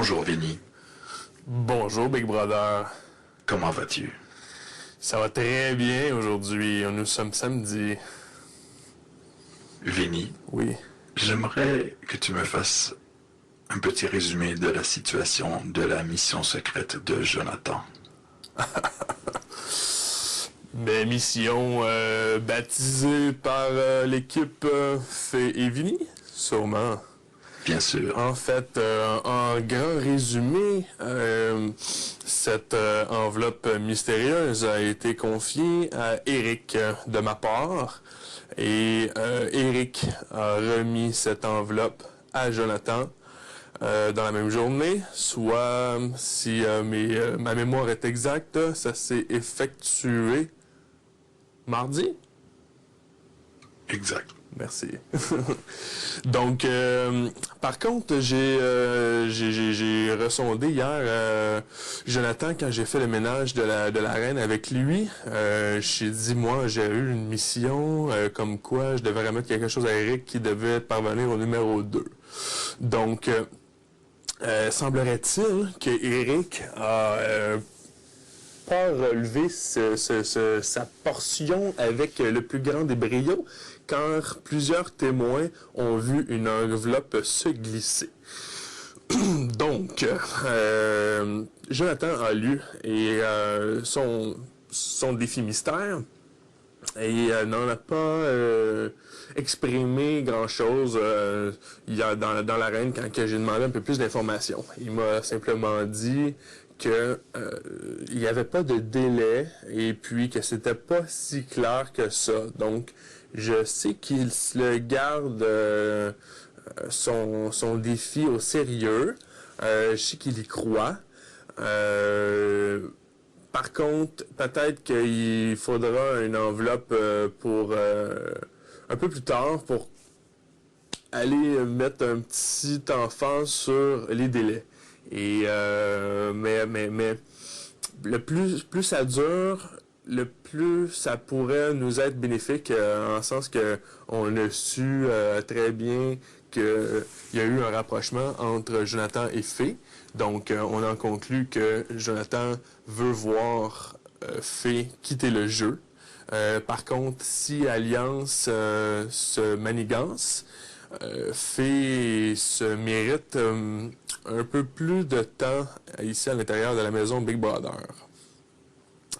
Bonjour Vinny, Bonjour Big Brother, comment vas-tu? ça va très bien aujourd'hui, nous sommes samedi. Vinny, Oui. j'aimerais que tu me fasses un petit résumé de la situation de la mission secrète de Jonathan. Mes missions baptisées par l'équipe Fée et Vinny, sûrement. Bien sûr. En fait, en grand résumé, cette enveloppe mystérieuse a été confiée à Eric de ma part. Et Eric a remis cette enveloppe à Jonathan dans la même journée. Soit, si ma mémoire est exacte, ça s'est effectué mardi. Exact. Merci. Donc, par contre, j'ai ressondé hier Jonathan quand j'ai fait le ménage de la reine avec lui. J'ai dit, moi, j'ai eu une mission comme quoi je devais remettre quelque chose à Eric qui devait parvenir au numéro 2. Donc, semblerait-il que Eric a pas relevé sa portion avec le plus grand des brio, car plusieurs témoins ont vu une enveloppe se glisser. Donc, Jonathan a lu et son défi mystère et n'en a pas exprimé grand-chose dans l'arène quand j'ai demandé un peu plus d'informations. Il m'a simplement dit que il n'y avait pas de délai et puis que c'était pas si clair que ça. Donc, je sais qu'il le garde son défi au sérieux. Je sais qu'il y croit. Par contre, peut-être qu'il faudra une enveloppe pour un peu plus tard pour aller mettre un petit enfant sur les délais. Et mais le plus ça dure, le plus ça pourrait nous être bénéfique en sens que on a su très bien qu'il y a eu un rapprochement entre Jonathan et Fée. Donc on en conclut que Jonathan veut voir Fée quitter le jeu. Par contre, si Alliance se manigance, Fée se mérite un peu plus de temps ici à l'intérieur de la maison Big Brother.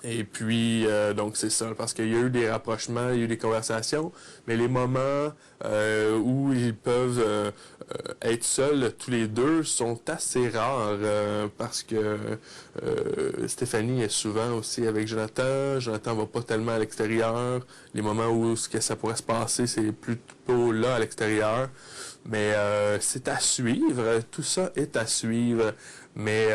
Et puis, donc c'est ça, parce qu'il y a eu des rapprochements, il y a eu des conversations, mais les moments où ils peuvent être seuls tous les deux sont assez rares parce que Stéphanie est souvent aussi avec Jonathan. Jonathan va pas tellement à l'extérieur. Les moments où ce que ça pourrait se passer, c'est plutôt là à l'extérieur. Mais c'est à suivre, tout ça est à suivre. Mais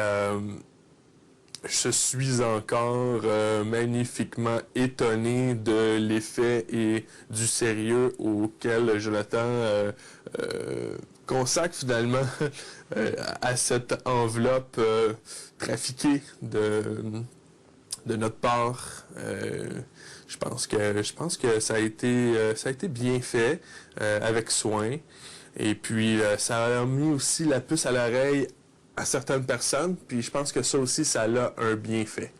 je suis encore magnifiquement étonné de l'effet et du sérieux auquel Jonathan consacre finalement à cette enveloppe trafiquée de notre part. Je pense que ça a été bien fait avec soin. Et puis ça a mis aussi la puce à l'oreille à certaines personnes, puis je pense que ça aussi, ça a un bienfait.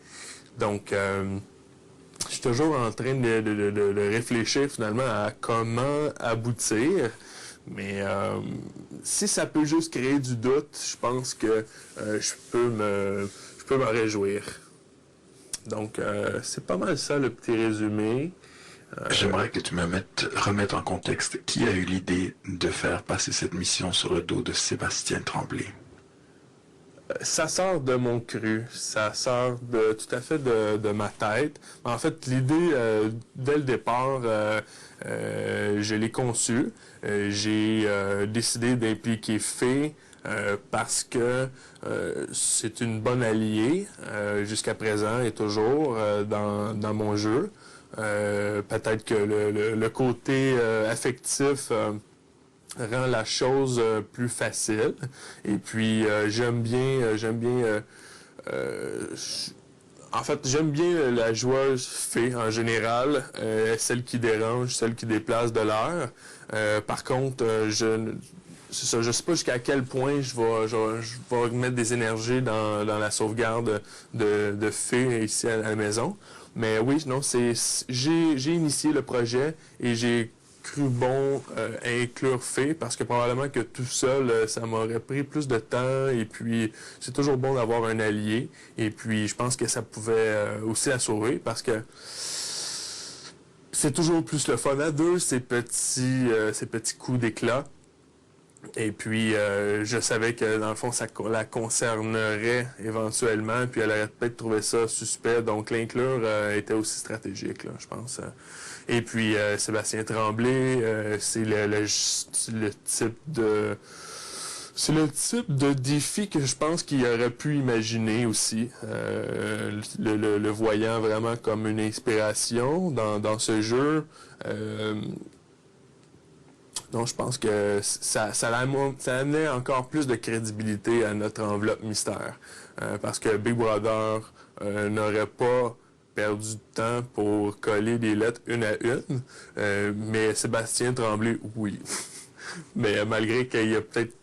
Donc, je suis toujours en train de réfléchir finalement à comment aboutir, mais si ça peut juste créer du doute, je pense que je peux me réjouir. Donc, c'est pas mal ça le petit résumé. J'aimerais que tu remettes en contexte qui a eu l'idée de faire passer cette mission sur le dos de Sébastien Tremblay. Ça sort de mon cru, ça sort tout à fait de ma tête. En fait, l'idée, dès le départ, je l'ai conçue. J'ai décidé d'impliquer Fée parce que c'est une bonne alliée jusqu'à présent et toujours dans mon jeu. Peut-être que le côté affectif rend la chose plus facile. Et puis j'aime bien la joueuse Fée en général, celle qui dérange, celle qui déplace de l'air. Par contre, c'est ça, je sais pas jusqu'à quel point je vais mettre des énergies dans la sauvegarde de Fée ici à la maison. Mais oui, non, j'ai initié le projet et j'ai cru bon inclure Fée parce que probablement que tout seul, ça m'aurait pris plus de temps et puis c'est toujours bon d'avoir un allié et puis je pense que ça pouvait aussi la sauver parce que c'est toujours plus le fun à deux, ces petits coups d'éclat. Et puis, je savais que, dans le fond, ça la concernerait éventuellement, puis elle aurait peut-être trouvé ça suspect. Donc, l'inclure était aussi stratégique, là, je pense. Et puis, Sébastien Tremblay, c'est le type de... C'est le type de défi que je pense qu'il aurait pu imaginer aussi, le voyant vraiment comme une inspiration dans ce jeu. Donc, je pense que ça amenait encore plus de crédibilité à notre enveloppe mystère. Parce que Big Brother n'aurait pas perdu de temps pour coller des lettres une à une, mais Sébastien Tremblay, oui. Mais malgré qu'il y a peut-être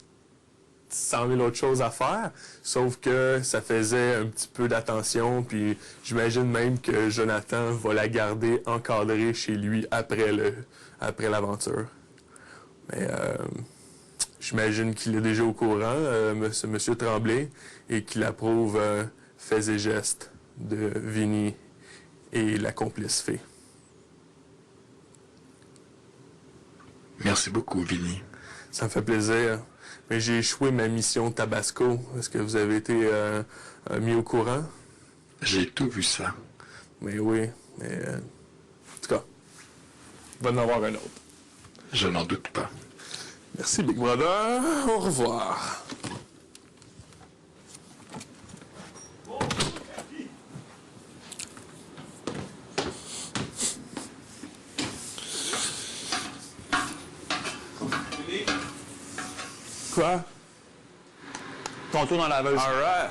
100 000 autres choses à faire, sauf que ça faisait un petit peu d'attention, puis j'imagine même que Jonathan va la garder encadrée chez lui après l'aventure. Mais j'imagine qu'il est déjà au courant, Monsieur Tremblay, et qu'il approuve faits et gestes de Vinny et la complice Fée. Merci beaucoup, Vinny. Ça me fait plaisir. Mais j'ai échoué ma mission Tabasco. Est-ce que vous avez été mis au courant? J'ai tout vu ça. Mais oui, mais en tout cas, il va en avoir un autre. Je n'en doute pas. Merci Big Brother. Au revoir. Quoi? Ton tour dans la laveuse. All right.